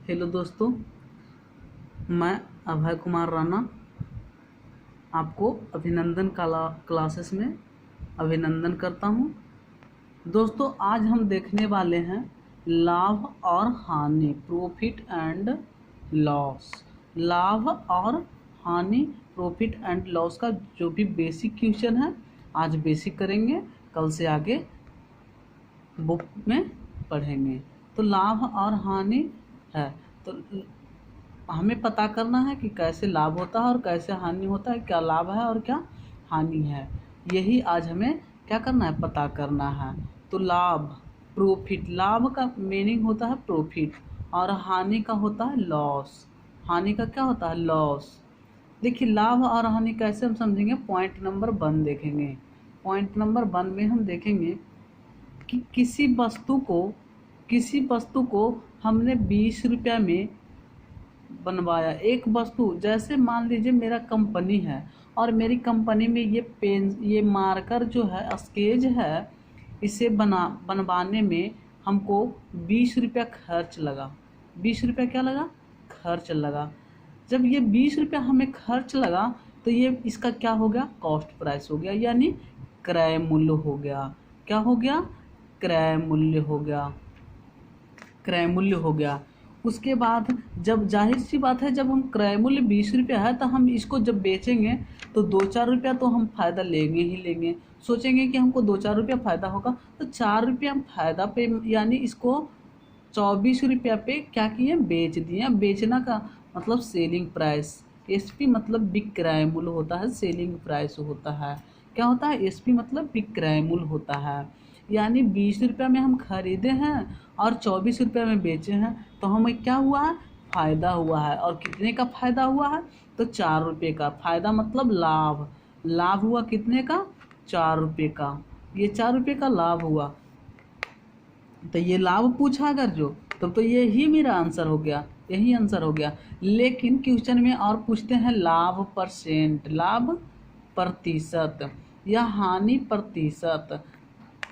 Hello दोस्तों, मैं अभय कुमार राणा आपको अभिनंदन क्लासेस में अभिनंदन करता हूं। दोस्तों, आज हम देखने वाले हैं लाभ और हानि, प्रॉफिट एंड लॉस। लाभ और हानि, प्रॉफिट एंड लॉस का जो भी बेसिक क्वेश्चन है आज बेसिक करेंगे, कल से आगे बुक में पढ़ेंगे। तो लाभ और हानि है, तो हमें पता करना है कि कैसे लाभ होता है और कैसे हानि होता है, क्या लाभ है और क्या हानि है। यही आज हमें क्या करना है, पता करना है। तो लाभ, प्रॉफिट, लाभ का मीनिंग होता है प्रॉफिट और हानि का होता है लॉस। हानि का क्या होता है, लॉस। देखिए, लाभ और हानि कैसे हम समझेंगे, पॉइंट नंबर 1 देखेंगे। पॉइंट नंबर 1 में हम देखेंगे कि किसी वस्तु को हमने 20 रुपया में बनवाया। एक वस्तु, जैसे मान लीजिए मेरा कंपनी है और मेरी कंपनी में ये पेन, ये मार्कर जो है, स्केच है, इसे बनवाने में हमको 20 रुपया खर्च लगा। 20 रुपया क्या लगा, खर्च लगा। जब ये 20 रुपया हमें खर्च लगा तो ये इसका क्या हो गया, कॉस्ट प्राइस हो गया, यानी क्रय मूल्य हो गया। क्या हो गया, क्रय मूल्य हो गया, क्रय मूल्य हो गया। उसके बाद जब, जाहिर सी बात है, जब हम क्रय मूल्य 20 रुपया है तो हम इसको जब बेचेंगे तो 2-4 रुपया तो हम फायदा लेंगे ही लेंगे। सोचेंगे कि हमको 2-4 रुपया फायदा होगा, तो 4 रुपया हम फायदा पे, यानी इसको 24 रुपया पे क्या किए, बेच दिए। बेचना का मतलब सेलिंग प्राइस, एसपी मतलब विक्रय मूल्य होता है, सेलिंग प्राइस होता है। क्या होता है, एसपी मतलब विक्रय मूल्य होता है। यानी 20 रुपया में हम खरीदे हैं और 24 रुपये में बेचे हैं, तो हमें क्या हुआ है, फायदा हुआ है। और कितने का फायदा हुआ है, तो 4 रुपये का फायदा, मतलब लाभ। लाभ हुआ कितने का, 4 रुपये का। ये 4 रुपये का लाभ हुआ। तो ये लाभ पूछा अगर जो, तब तो यही मेरा आंसर हो गया, यही आंसर हो गया। लेकिन क्वेश्चन में और पूछते हैं लाभ परसेंट, लाभ प्रतिशत या हानि प्रतिशत।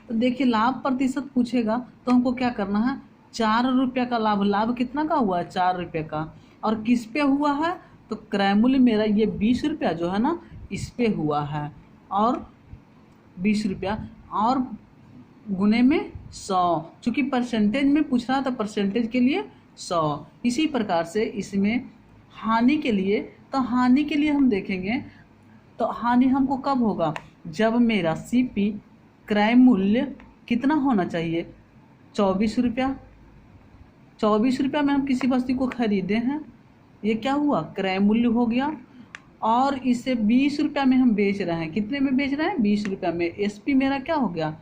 तो देखिए, लाभ प्रतिशत पूछेगा तो हमको क्या करना है, 4 रुपये का लाभ। लाभ कितना का हुआ है, 4 रुपये का। और किस पे हुआ है, तो क्रय मूल्य मेरा ये 20 रुपया जो है ना, इस पे हुआ है। और 20 रुपया और गुने में 100, चूँकि परसेंटेज में पूछ रहा था, परसेंटेज के लिए 100। इसी प्रकार से इसमें हानि के लिए, तो हानि के लिए हम देखेंगे, तो हानि हमको कब होगा, जब मेरा सीपी, क्रय मूल्य कितना होना चाहिए, 24 रुपया। 24 रुपया में हम किसी वस्तु को खरीदे हैं, ये क्या हुआ, क्रय मूल्य हो गया। और इसे 20 रुपया में हम बेच रहे हैं, कितने में बेच रहे हैं, 20 रुपया में। एसपी मेरा क्या हो गया,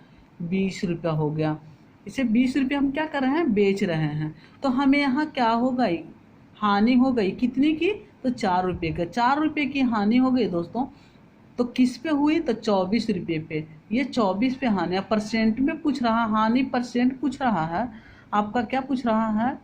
20 रुपया हो गया। इसे 20 रुपया हम क्या कर रहे हैं, बेच रहे हैं। तो हमें यहाँ क्या हो गई, हानि हो गई, कितनी की, तो 4 रुपये का। 4 रुपये की हानि हो गई दोस्तों। तो किस पे हुई, तो 24 रुपये पे। ये 24 पे हानि है। परसेंट में पूछ रहा, हानि परसेंट पूछ रहा है आपका, क्या पूछ रहा है,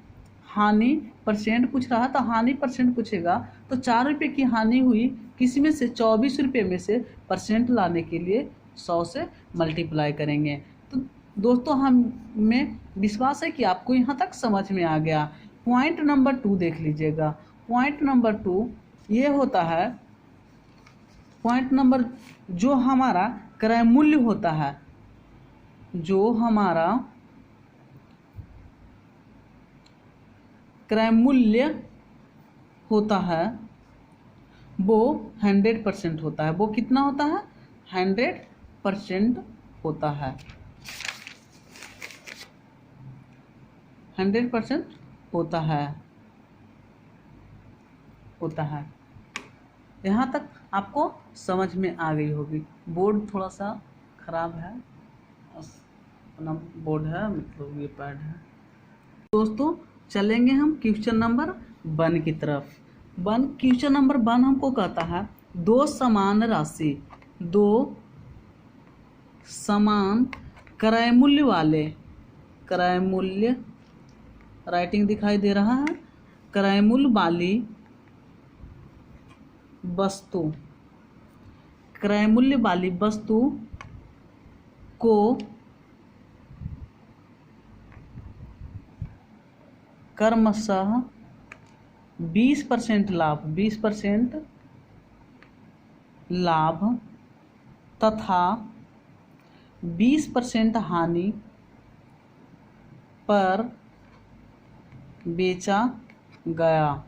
हानि परसेंट पूछ रहा है। तो हानि परसेंट पूछेगा तो 4 रुपये की हानि हुई, किस में से, 24 रुपये में से। परसेंट लाने के लिए 100 से मल्टीप्लाई करेंगे। तो दोस्तों, हमें विश्वास है कि आपको यहाँ तक समझ में आ गया। पॉइंट नंबर 2 देख लीजिएगा। पॉइंट नंबर 2 ये होता है, पॉइंट नंबर, जो हमारा क्रय मूल्य होता है, जो हमारा क्रय मूल्य होता है वो 100% होता है। वो कितना होता है, 100% होता है, 100% होता है। यहाँ तक आपको समझ में आ गई होगी। बोर्ड थोड़ा सा खराब है, अपना बोर्ड है, मतलब ये पैड है। दोस्तों, चलेंगे हम क्वेश्चन नंबर 1 की तरफ। क्वेश्चन नंबर 1 हमको कहता है, दो समान राशि, दो समान क्रय मूल्य वाले, क्रय मूल्य, राइटिंग दिखाई दे रहा है, क्रय मूल्य वाली वस्तु, क्रय मूल्य वाली वस्तु को क्रमशः 20% लाभ, 20% लाभ तथा 20% हानि पर बेचा गया।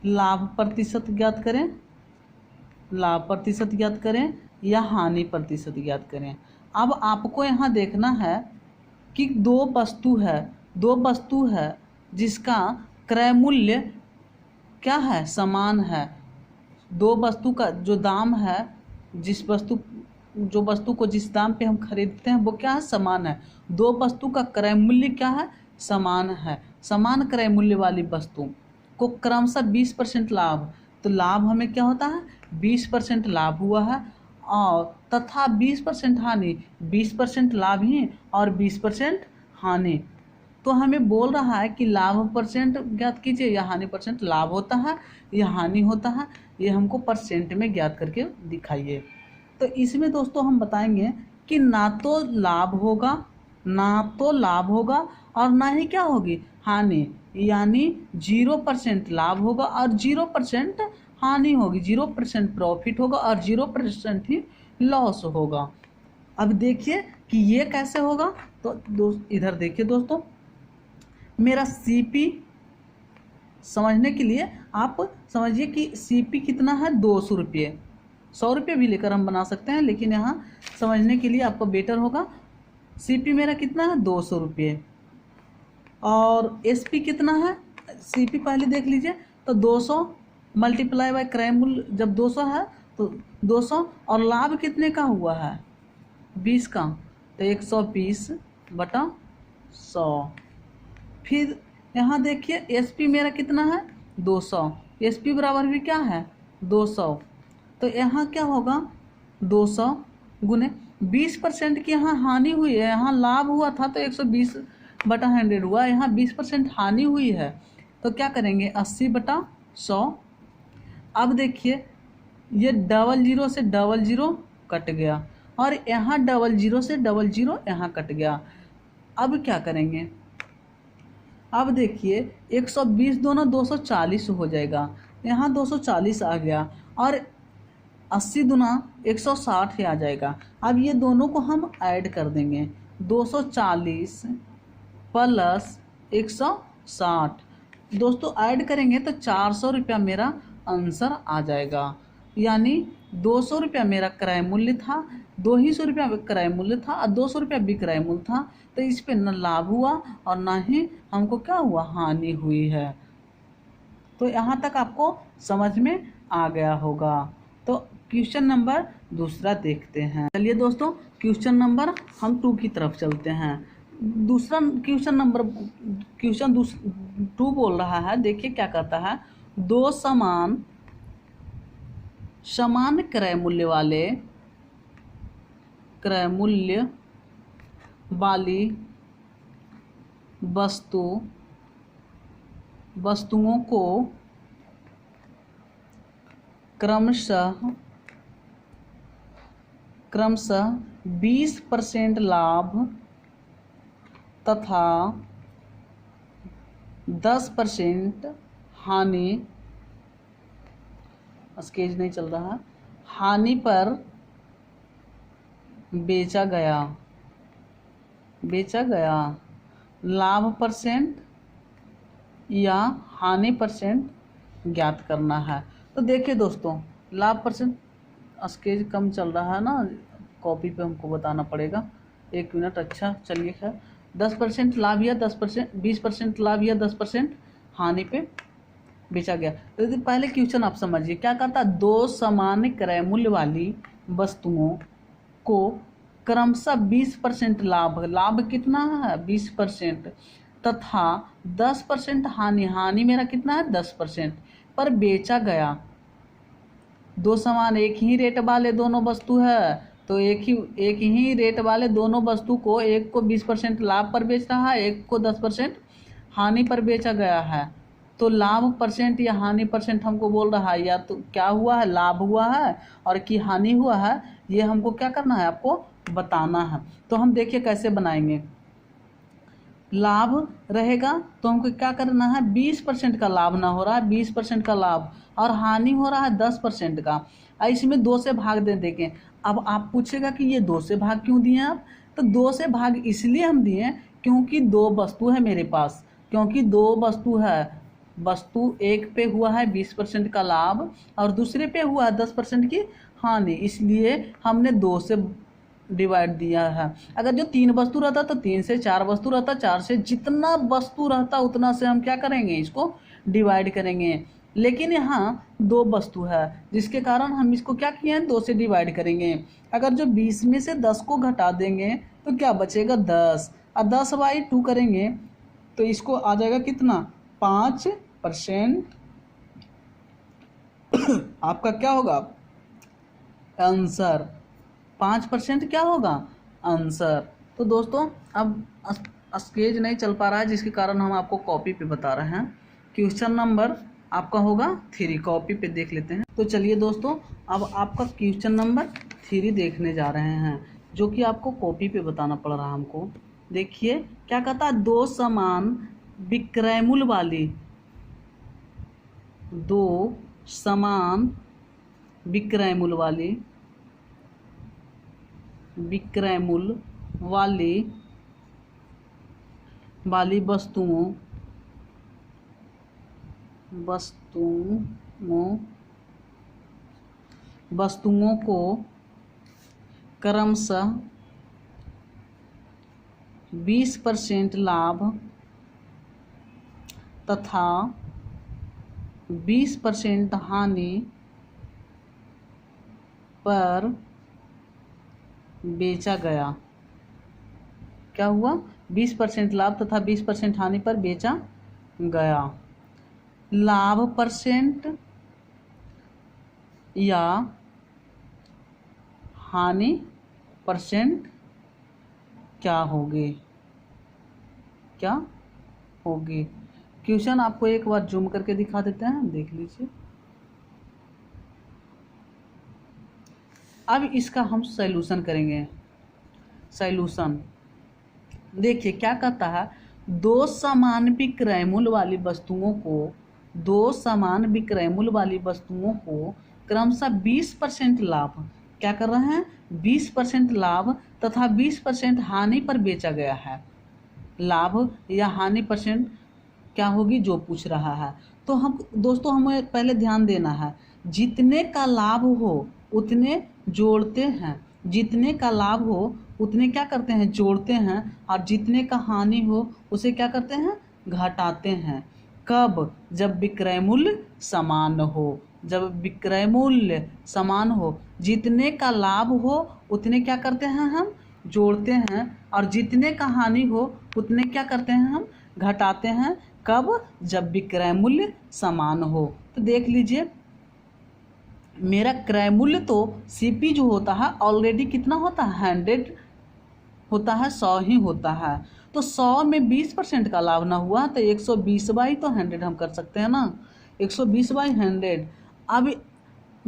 लाभ प्रतिशत ज्ञात करें, लाभ प्रतिशत ज्ञात करें या हानि प्रतिशत ज्ञात करें। अब आपको यहाँ देखना है कि दो वस्तु है जिसका क्रय मूल्य क्या है, समान है। दो वस्तु का जो दाम है, जो वस्तु को जिस दाम पे हम खरीदते हैं वो क्या है, समान है। दो वस्तु का क्रय मूल्य क्या है, समान है। समान क्रय मूल्य वाली वस्तु को क्रमशः 20% लाभ, तो लाभ हमें क्या होता है, 20% लाभ हुआ है और तथा 20% हानि, 20% लाभ ही और 20% हानि। तो हमें बोल रहा है कि लाभ परसेंट ज्ञात कीजिए या हानि परसेंट। लाभ होता है या हानि होता है, ये हमको परसेंट में ज्ञात करके दिखाइए। तो इसमें दोस्तों हम बताएंगे कि ना तो लाभ होगा और ना ही क्या होगी, हानि। यानी 0% लाभ होगा और 0% हानि होगी, 0% प्रॉफिट होगा और 0% ही लॉस होगा। अब देखिए कि ये कैसे होगा। तो इधर देखिए दोस्तों, मेरा सीपी समझने के लिए आप समझिए कि सीपी कितना है, 200 रुपये। 100 रुपये भी लेकर हम बना सकते हैं, लेकिन यहाँ समझने के लिए आपको बेटर होगा। सीपी मेरा कितना है, 200 रुपये। और एसपी कितना है, सीपी पहले देख लीजिए। तो 200 मल्टीप्लाई बाय क्रय मूल्य, जब 200 है तो 200, और लाभ कितने का हुआ है, 20 का, तो 120/100। फिर यहाँ देखिए एसपी मेरा कितना है, 200। एसपी बराबर भी क्या है, 200। तो यहाँ क्या होगा, 200 गुने 20% की यहाँ हानि हुई है, यहाँ लाभ हुआ था तो 120/100 हुआ, यहाँ 20% हानि हुई है तो क्या करेंगे, 80/100। अब देखिए ये 00 से 00 कट गया और यहाँ 00 से 00 यहाँ कट गया। अब क्या करेंगे, अब देखिए 120 दोनों 240 हो जाएगा, यहाँ 240 आ गया और 80 दूना 160 ही आ जाएगा। अब ये दोनों को हम ऐड कर देंगे, 240 प्लस 160 दोस्तों ऐड करेंगे तो 400 रुपया मेरा आंसर आ जाएगा। यानी 200 रुपया मेरा क्रय मूल्य था, 200 रुपया क्रय मूल्य था और 200 रुपया विक्रय मूल्य था। तो इस पे न लाभ हुआ और ना ही हमको क्या हुआ, हानि हुई है। तो यहाँ तक आपको समझ में आ गया होगा। तो क्वेश्चन नंबर दूसरा देखते हैं। चलिए दोस्तों क्वेश्चन नंबर हम 2 की तरफ चलते हैं। दूसरा क्वेश्चन 2 बोल रहा है, देखिए क्या कहता है, दो समान क्रय मूल्य वाली वस्तुओं को क्रमशः 20% लाभ तथा 10% हानि, स्केच नहीं चल रहा, हानि पर बेचा गया। लाभ परसेंट या हानि परसेंट ज्ञात करना है। तो देखिए दोस्तों लाभ परसेंट, स्केच कम चल रहा है ना, कॉपी पे हमको बताना पड़ेगा, 1 मिनट। अच्छा चलिए खैर, 10% लाभ या 10%, 20% लाभ या 10% हानि पे बेचा गया। तो पहले क्वेश्चन आप समझिए क्या कहता है, दो समान क्रय मूल्य वाली वस्तुओं को क्रमशः 20% लाभ कितना है, 20% तथा 10% हानि मेरा कितना है, 10% पर बेचा गया। दो समान एक ही रेट वाले दोनों वस्तु है, तो एक ही रेट वाले दोनों वस्तु को, एक को 20% लाभ पर बेच रहा है, एक को 10% हानि पर बेचा गया है। तो लाभ परसेंट या हानि परसेंट हमको बोल रहा है, या तो क्या हुआ है, लाभ हुआ है और कि हानि हुआ है, ये हमको क्या करना है, आपको बताना है। तो हम देखिए कैसे बनाएंगे। लाभ रहेगा तो हमको क्या करना है, 20% का लाभ ना हो रहा है, 20% का लाभ, और हानि हो रहा है 10% का। इसमें 2 से भाग दे देंगे। अब आप पूछेगा कि ये 2 से भाग क्यों दिए आप, तो 2 से भाग इसलिए हम दिए क्योंकि 2 वस्तु है मेरे पास, क्योंकि 2 वस्तु है, वस्तु एक पे हुआ है 20% का लाभ और दूसरे पे हुआ है 10% की हानि, इसलिए हमने 2 से डिवाइड दिया है। अगर जो 3 वस्तु रहता तो 3 से, 4 वस्तु रहता 4 से, जितना वस्तु रहता उतना से हम क्या करेंगे, इसको डिवाइड करेंगे। लेकिन यहाँ 2 वस्तु है जिसके कारण हम इसको क्या किए हैं, 2 से डिवाइड करेंगे। अगर जो 20 में से 10 को घटा देंगे तो क्या बचेगा 10, और 10/2 करेंगे तो इसको आ जाएगा कितना, 5%। आपका क्या होगा आंसर, 5% क्या होगा आंसर। तो दोस्तों अब स्केच नहीं चल पा रहा है जिसके कारण हम आपको कॉपी पे बता रहे हैं। क्वेश्चन नंबर आपका होगा 3, कॉपी पे देख लेते हैं। तो चलिए दोस्तों अब आपका क्वेश्चन नंबर 3 देखने जा रहे हैं, जो कि आपको कॉपी पे बताना पड़ रहा है हमको। देखिए क्या कहता है, 2 समान विक्रय मूल्य वाली, 2 समान विक्रय मूल्य वाली वस्तुओं को क्रमशः 20% लाभ तथा 20% हानि पर बेचा गया। क्या हुआ, 20% लाभ तथा 20% हानि पर बेचा गया। लाभ परसेंट या हानि परसेंट क्या होगी, क्वेश्चन आपको एक बार जूम करके दिखा देते हैं, देख लीजिए। अब इसका हम सॉल्यूशन करेंगे। सॉल्यूशन देखिए क्या कहता है, 2 समान विक्रय मूल्य वाली वस्तुओं को क्रमशः 20% लाभ, क्या कर रहे हैं, 20% लाभ तथा 20% हानि पर बेचा गया है। लाभ या हानि परसेंट क्या होगी जो पूछ रहा है। तो हम दोस्तों हमें पहले ध्यान देना है, जितने का लाभ हो उतने जोड़ते हैं, जितने का लाभ हो उतने क्या करते हैं, जोड़ते हैं, और जितने का हानि हो उसे क्या करते हैं, घटाते हैं। कब, जब विक्रय मूल्य समान हो, जितने का लाभ हो उतने क्या करते हैं हम, जोड़ते हैं, और जितने का हानि हो उतने क्या करते हैं हम, घटाते हैं। कब, जब विक्रय मूल्य समान हो। तो देख लीजिए मेरा क्रय मूल्य तो सीपी जो होता है ऑलरेडी कितना होता है, 100 होता है, 100 ही होता है। तो 100 में 20% का लाभ ना हुआ तो 120/100 हम कर सकते हैं ना, 120/100। अब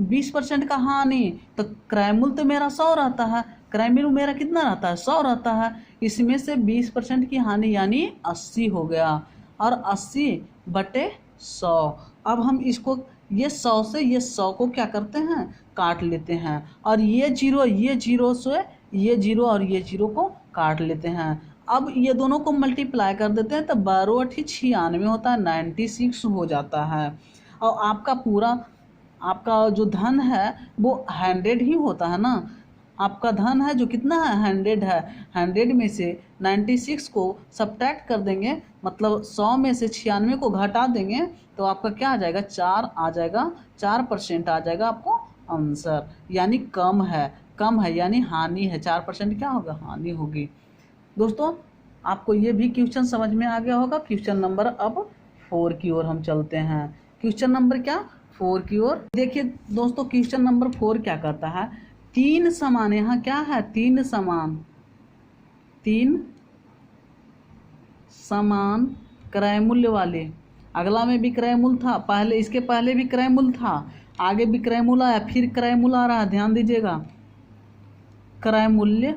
20% का हानि, तो क्रय मूल्य तो मेरा 100 रहता है, क्रय मूल्य मेरा कितना रहता है, 100 रहता है। इसमें से 20% की हानि यानी 80 हो गया, और 80/100। अब हम इसको ये 100 से ये 100 को क्या करते हैं, काट लेते हैं, और ये जीरो से ये जीरो और ये जीरो को काट लेते हैं। अब ये दोनों को मल्टीप्लाई कर देते हैं तो 12×8 = 96 होता है, 96 हो जाता है। और आपका जो धन है वो 100 ही होता है ना, आपका धन है जो कितना है, 100 है। 100 में से 96 को सब्ट्रैक्ट कर देंगे, मतलब 100 में से 96 को घटा देंगे तो आपका क्या आ जाएगा, 4 आ जाएगा, 4% आ जाएगा आपको आंसर, यानी कम है यानी हानि है, 4% क्या होगा, हानि होगी। दोस्तों आपको ये भी क्वेश्चन समझ में आ गया होगा। क्वेश्चन नंबर अब 4 की ओर हम चलते हैं। क्वेश्चन नंबर क्या, 4 की ओर। देखिए दोस्तों क्वेश्चन नंबर 4 क्या कहता है, 3 समान, यहाँ क्या है, 3 समान क्रय मूल्य वाले, अगला में भी क्रय मूल्य था, पहले इसके पहले भी क्रय मूल्य था, आगे भी क्रय मूल्य आया, फिर क्रय मूल्य आ रहा है, ध्यान दीजिएगा। क्रय मूल्य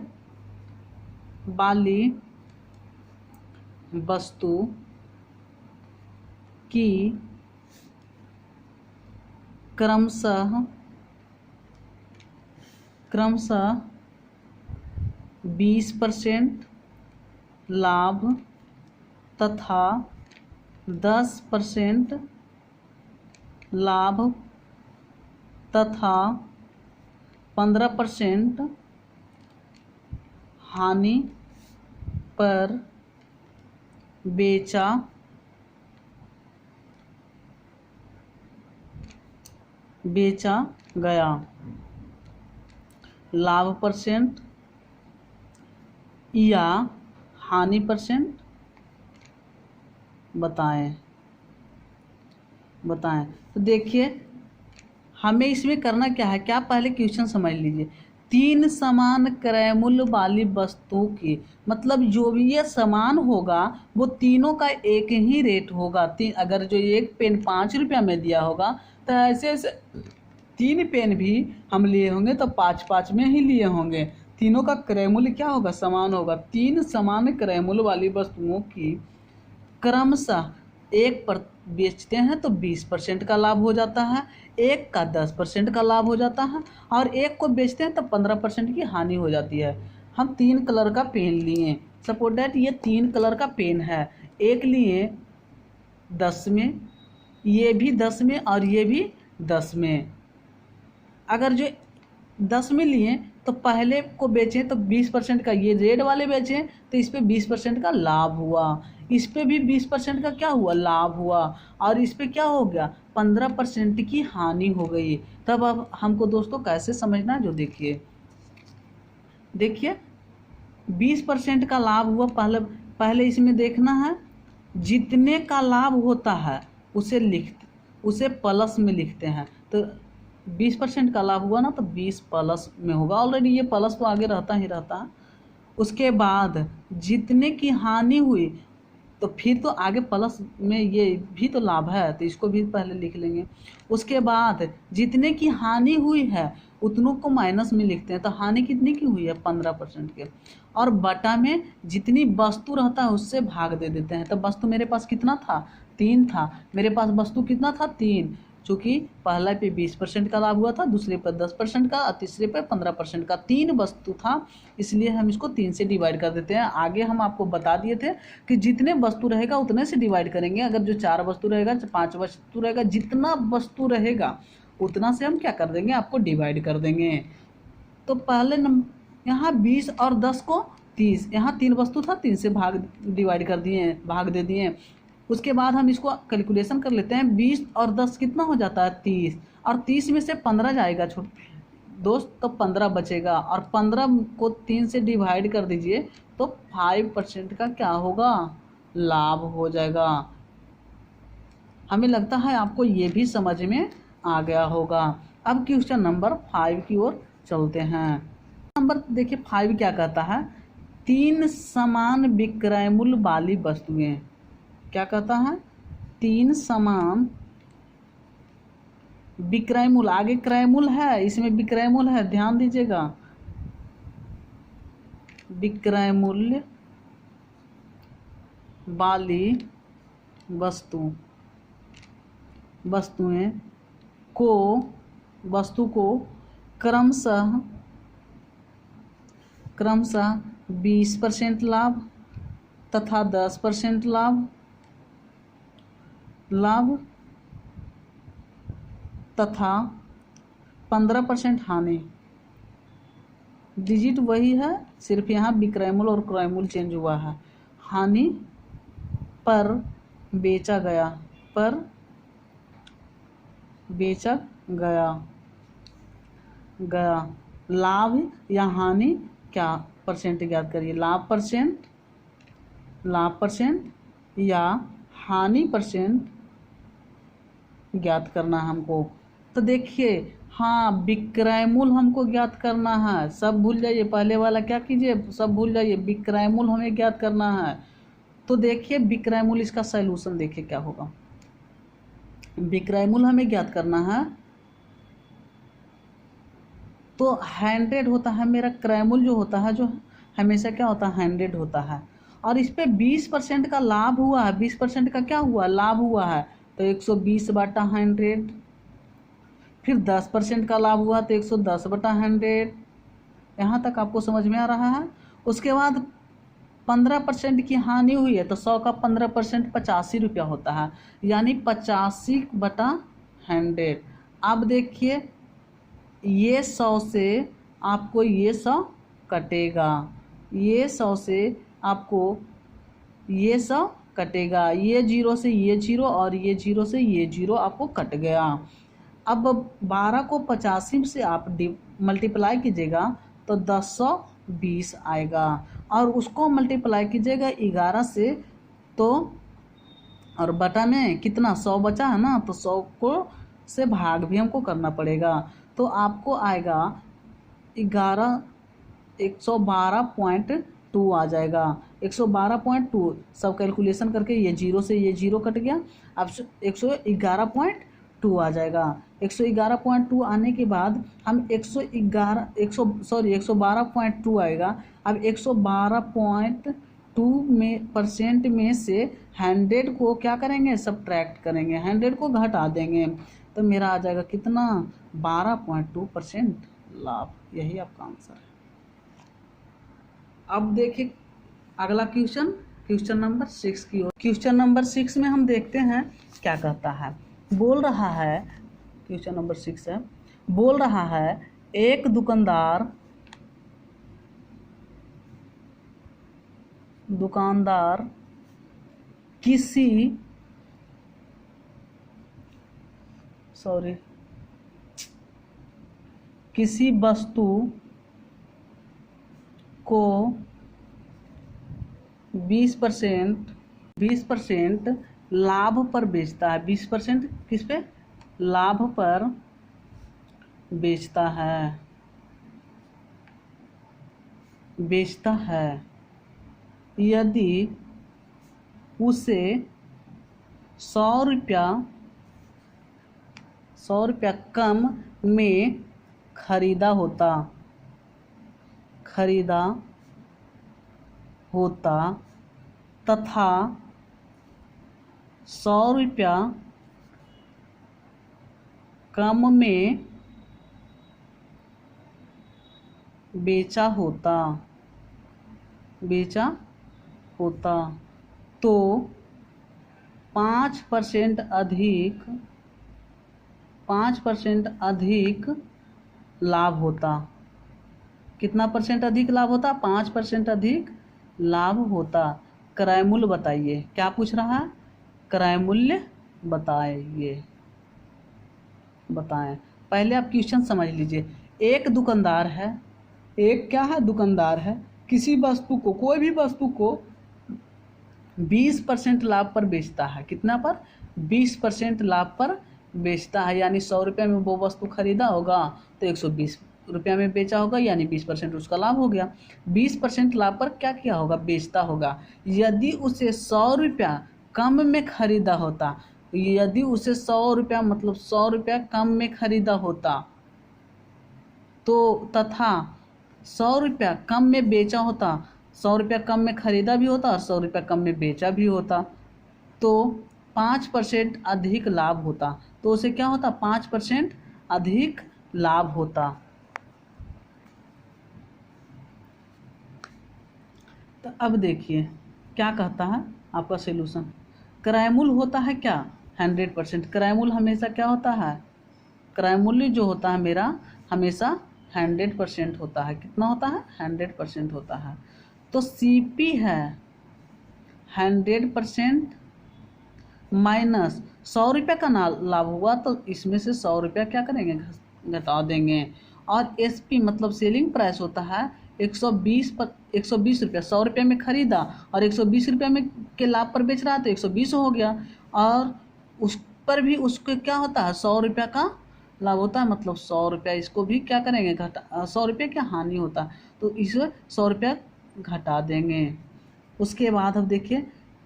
वाली वस्तु की क्रमशः 20% लाभ तथा 10% लाभ तथा 15% हानि पर बेचा गया। लाभ परसेंट या हानि परसेंट बताएं। तो देखिए हमें इसमें करना क्या है, क्या पहले क्वेश्चन समझ लीजिए। 3 समान क्रय मूल्य वाली वस्तुओं की, मतलब जो भी ये समान होगा वो तीनों का एक ही रेट होगा। अगर जो एक पेन 5 रुपया में दिया होगा तो ऐसे ऐसे 3 पेन भी हम लिए होंगे तो 5-5 में ही लिए होंगे। तीनों का क्रय मूल्य क्या होगा, समान होगा। 3 समान क्रय मूल्य वाली वस्तुओं की क्रमशः एक पर बेचते हैं तो 20% का लाभ हो जाता है, एक का 10% का लाभ हो जाता है, और एक को बेचते हैं तो 15% की हानि हो जाती है। हम 3 कलर का पेन लिए, सपोज डैट ये 3 कलर का पेन है, एक लिए 10 में, ये भी 10 में और ये भी 10 में। अगर जो 10 में लिए तो पहले को बेचें तो 20% का, ये रेड वाले बेचें तो इस पे 20% का लाभ हुआ, इस पे भी 20% का क्या हुआ, लाभ हुआ, और इस पे क्या हो गया, 15% की हानि हो गई। तब अब हमको दोस्तों कैसे समझना है, जो देखिए 20% का लाभ हुआ। पहले इसमें देखना है जितने का लाभ होता है उसे प्लस में लिखते हैं। तो 20% का लाभ हुआ ना, तो 20 प्लस में होगा, ऑलरेडी ये प्लस तो आगे रहता ही रहता है। उसके बाद जितने की हानि हुई तो फिर तो आगे प्लस में ये भी तो लाभ है, तो इसको भी पहले लिख लेंगे। उसके बाद जितने की हानि हुई है उतनों को माइनस में लिखते हैं, तो हानि कितने की हुई है, 15% के, और बटा में जितनी वस्तु रहता है उससे भाग दे देते हैं। तो वस्तु मेरे पास कितना था, 3 था, मेरे पास वस्तु कितना था, 3। चूँकि पहला पे 20% का लाभ हुआ था, दूसरे पर 10% का और तीसरे पे 15% का, 3 वस्तु था, इसलिए हम इसको 3 से डिवाइड कर देते हैं। आगे हम आपको बता दिए थे कि जितने वस्तु रहेगा उतने से डिवाइड करेंगे। अगर जो 4 वस्तु रहेगा, 5 वस्तु रहेगा, जितना वस्तु रहेगा उतना से हम क्या कर देंगे, आपको डिवाइड कर देंगे। तो पहले यहाँ 20 और 10 को 30, यहाँ 3 वस्तु था, 3 से डिवाइड कर दिए, भाग दे दिए। उसके बाद हम इसको कैलकुलेशन कर लेते हैं, 20 और 10 कितना हो जाता है, 30, और 30 में से 15 जाएगा दोस्त, तो 15 बचेगा, और 15 को 3 से डिवाइड कर दीजिए तो 5% का क्या होगा, लाभ हो जाएगा। हमें लगता है आपको ये भी समझ में आ गया होगा। अब क्वेश्चन नंबर 5 की ओर चलते हैं। नंबर देखिए 5 क्या कहता है, 3 समान विक्रय मूल्य वाली वस्तुएं, क्या कहता है, 3 समान विक्रय मूल्य, आगे क्रय मूल्य है, इसमें विक्रय मूल्य है, ध्यान दीजिएगा, विक्रय मूल्य वाली वस्तु को क्रमशः 20% लाभ तथा 10% लाभ तथा 15% हानि। डिजिट वही है, सिर्फ यहाँ विक्रय मूल्य और क्रय मूल्य चेंज हुआ है। हानि पर बेचा गया लाभ या हानि, क्या परसेंट ज्ञात करिए, लाभ परसेंट या हानि परसेंट ज्ञात करना है हमको। तो देखिए हाँ, विक्रय मूल्य हमको ज्ञात करना है, सब भूल जाइए, पहले वाला क्या कीजिए, सब भूल जाइए, विक्रय मूल्य हमें ज्ञात करना है। तो देखिए विक्रय मूल्य, इसका सॉल्यूशन देखिए क्या होगा। विक्रय मूल्य हमें ज्ञात करना है, तो 100 होता है मेरा क्रय मूल्य, जो होता है, जो हमेशा क्या होता है, 100 होता है, और इस पे 20% का लाभ हुआ है, 20% का क्या हुआ, लाभ हुआ है, तो 120/100। फिर 10% का लाभ हुआ तो 110/100। यहाँ तक आपको समझ में आ रहा है। उसके बाद 15% की हानि हुई है तो 100 का 15% 85 रुपया होता है, यानी 85/100। अब देखिए ये 100 से आपको ये 100 कटेगा, ये 100 से आपको ये 100 कटेगा, ये 0 से ये 0 और ये 0 से ये 0 आपको कट गया। अब 12 को 85 से आप मल्टीप्लाई कीजिएगा तो 1020 आएगा, और उसको मल्टीप्लाई कीजिएगा 11 से तो, और बटा में कितना 100 बचा है ना, तो 100 को से भाग भी हमको करना पड़ेगा, तो आपको आएगा 112.2 आ जाएगा। 112.2 सब कैलकुलेशन करके ये 0 से ये 0 कट गया, अब 111.2 आ जाएगा। 111.2 आने के बाद हम 112.2 आएगा। अब 112.2 में % में से 100 को क्या करेंगे, सब्ट्रैक्ट करेंगे, 100 को घटा देंगे, तो मेरा आ जाएगा कितना, 12.2% लाभ। यही आपका आंसर है। अब देखिए अगला क्वेश्चन नंबर 6 की ओर। क्वेश्चन नंबर 6 में हम देखते हैं क्या कहता है। बोल रहा है, क्वेश्चन नंबर 6 है, बोल रहा है एक दुकानदार किसी वस्तु को 20% लाभ पर बेचता है। 20% किस पे, लाभ पर बेचता है। यदि उसे 100 रुपया कम में खरीदा होता तथा 100 रुपया कम में बेचा होता तो 5% अधिक लाभ होता। कितना % अधिक लाभ होता, 5% अधिक लाभ होता। क्रय मूल्य बताइए। क्या पूछ रहा है, क्रय मूल्य बताएं। पहले आप क्वेश्चन समझ लीजिए। एक दुकानदार है, दुकानदार है, किसी वस्तु को, कोई भी वस्तु को 20% लाभ पर बेचता है। कितना पर, 20% लाभ पर बेचता है, यानी 100 रुपये में वो वस्तु खरीदा होगा तो 120 रुपया में बेचा होगा, यानी 20% उसका लाभ हो गया। 20% लाभ पर क्या किया होगा, बेचता होगा। यदि उसे 100 रुपया कम में खरीदा होता, यदि उसे 100 रुपया मतलब 100 रुपया कम में खरीदा होता तो तथा 100 रुपया कम में बेचा होता, 100 रुपया कम में खरीदा भी होता और 100 रुपया कम में बेचा भी होता, तो 5% अधिक लाभ होता। तो उसे क्या होता, 5% अधिक लाभ होता। तो अब देखिए क्या कहता है आपका सॉल्यूशन। क्रय मूल्य होता है क्या, 100%। क्रय मूल्य हमेशा क्या होता है, क्रय मूल्य जो होता है मेरा हमेशा 100% होता है। कितना होता है, 100% होता है। तो CP है 100% माइनस 100 रुपये का लाभ हुआ तो इसमें से 100 रुपया क्या करेंगे, घटा देंगे। और SP मतलब सेलिंग प्राइस होता है 120 रुपया। 100 रुपये में खरीदा और 120 रुपये में के लाभ पर बेच रहा तो 120 हो गया, और उस पर भी उसको क्या होता है, 100 रुपया का लाभ होता है, मतलब 100 रुपया इसको भी क्या करेंगे, घटा, 100 रुपये की हानि होता है तो इसे 100 रुपया घटा देंगे। उसके बाद अब देखिए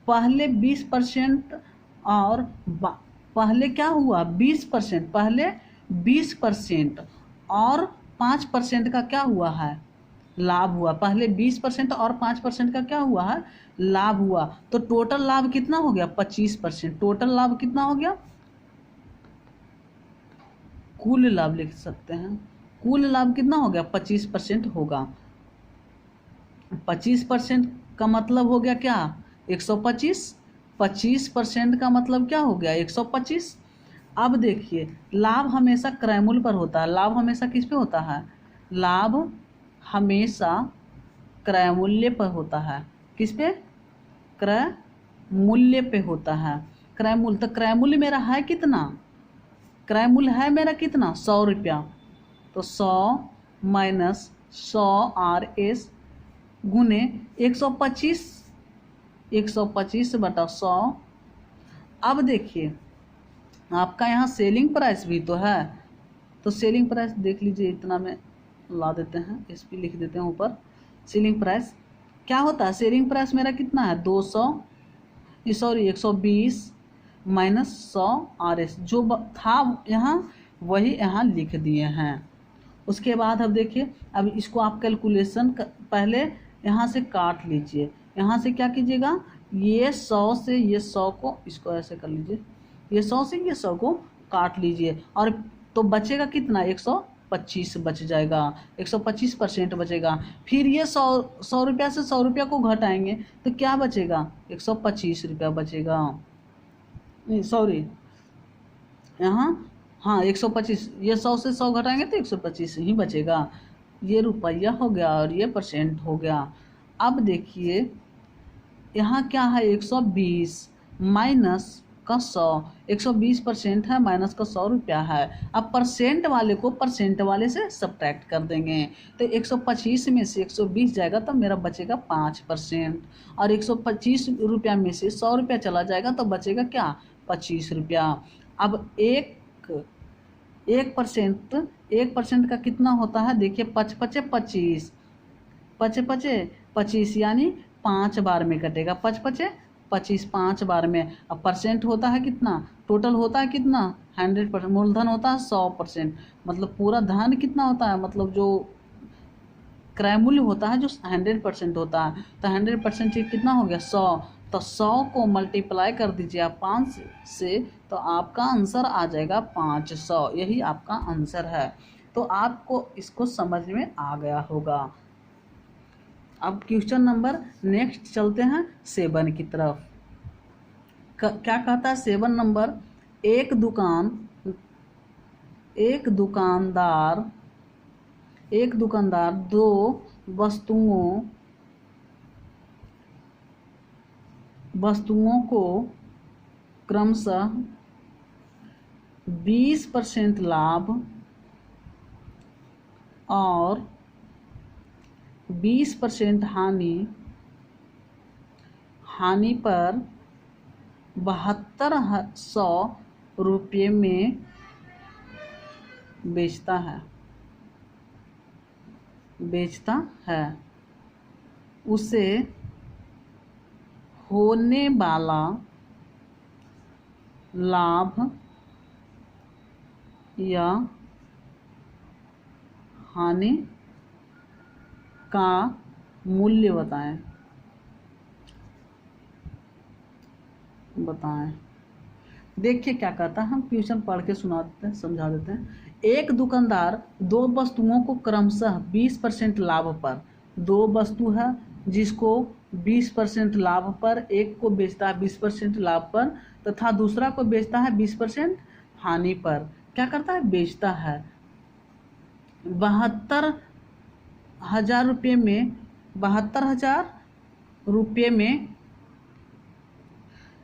पहले 20% और पहले क्या हुआ 20%, पहले 20% और 5% का क्या हुआ है लाभ हुआ। पहले 20% और 5% का क्या हुआ है, लाभ हुआ। तो टोटल लाभ कितना हो गया, 25%। टोटल लाभ कितना हो गया, कुल लाभ लिख सकते हैं, कुल लाभ कितना हो गया, 25% होगा। 25% का मतलब हो गया क्या, 125। 25% का मतलब क्या हो गया, 125। अब देखिए, लाभ हमेशा क्रयमूल्य पर होता है। लाभ हमेशा किस पे होता है, लाभ हमेशा क्रय मूल्य पर होता है। किस पे, क्रय मूल्य पे होता है। क्रय मूल्य, तो क्रय मूल्य मेरा है कितना, क्रय मूल्य है मेरा कितना, 100 रुपया। तो 100 माइनस 100 RS गुने 125, 125/100। अब देखिए, आपका यहाँ सेलिंग प्राइस भी तो है, तो सेलिंग प्राइस देख लीजिए, इतना में ला देते हैं, इस पर लिख देते हैं ऊपर। सेलिंग प्राइस क्या होता है, सेलिंग प्राइस मेरा कितना है, 120 माइनस 100 RS, जो था यहाँ वही यहाँ लिख दिए हैं। उसके बाद अब देखिए, अब इसको आप कैलकुलेशन पहले यहाँ से काट लीजिए। यहाँ से क्या कीजिएगा, ये 100 से ये 100 को, इसको ऐसे कर लीजिए, ये 100 से ये 100 को काट लीजिए, और तो बचेगा कितना, 125 बच जाएगा, 125% बचेगा। फिर ये 100 रुपया से 100 रुपया को घटाएंगे तो क्या बचेगा, 125 रुपया बचेगा। नहीं सॉरी, यहाँ हाँ 125, ये 100 से 100 घटाएंगे तो 125 ही बचेगा। ये रुपया हो गया और ये परसेंट हो गया। अब देखिए, यहाँ क्या है, 120 माइनस का 100, 120% है, माइनस का 100 रुपया है। अब परसेंट वाले को परसेंट वाले से सब्ट्रैक्ट कर देंगे, तो 125 में से 120 जाएगा तो मेरा बचेगा 5%, और 125 रुपया में से 100 रुपया चला जाएगा तो बचेगा क्या, 25 रुपया। अब 1% का कितना होता है, देखिए 5×5 = 25, 25 यानी 5 बार में कटेगा, 5×5 = 25, 5 बार में। अब परसेंट होता है कितना, टोटल होता है कितना, 100%। मूलधन होता है 100%, मतलब पूरा धन कितना होता है, मतलब जो क्रय मूल्य होता है जो 100% होता है, तो 100% कितना हो गया, 100। तो 100 को मल्टीप्लाई कर दीजिए आप 5 से, तो आपका आंसर आ जाएगा 500। यही आपका आंसर है। तो आपको इसको समझ में आ गया होगा। अब क्वेश्चन नंबर नेक्स्ट चलते हैं 7 की तरफ। क्या कहता है 7 नंबर, एक दुकानदार दो वस्तुओं को क्रमशः 20% लाभ और 20% हानि पर 7200 रुपये में बेचता है। उसे होने वाला लाभ या हानि का मूल्य बताएं। देखिए क्या कहता है, हम क्वेश्चन पढ़ के सुना देते हैं, समझा देते हैं। एक दुकानदार दो वस्तुओं को क्रमशः 20% लाभ पर, दो वस्तु है जिसको 20% लाभ पर, एक को बेचता है 20% लाभ पर तथा दूसरा को बेचता है 20% हानि पर। क्या करता है, बेचता है। 72,000 रुपये में 72,000 रुपये में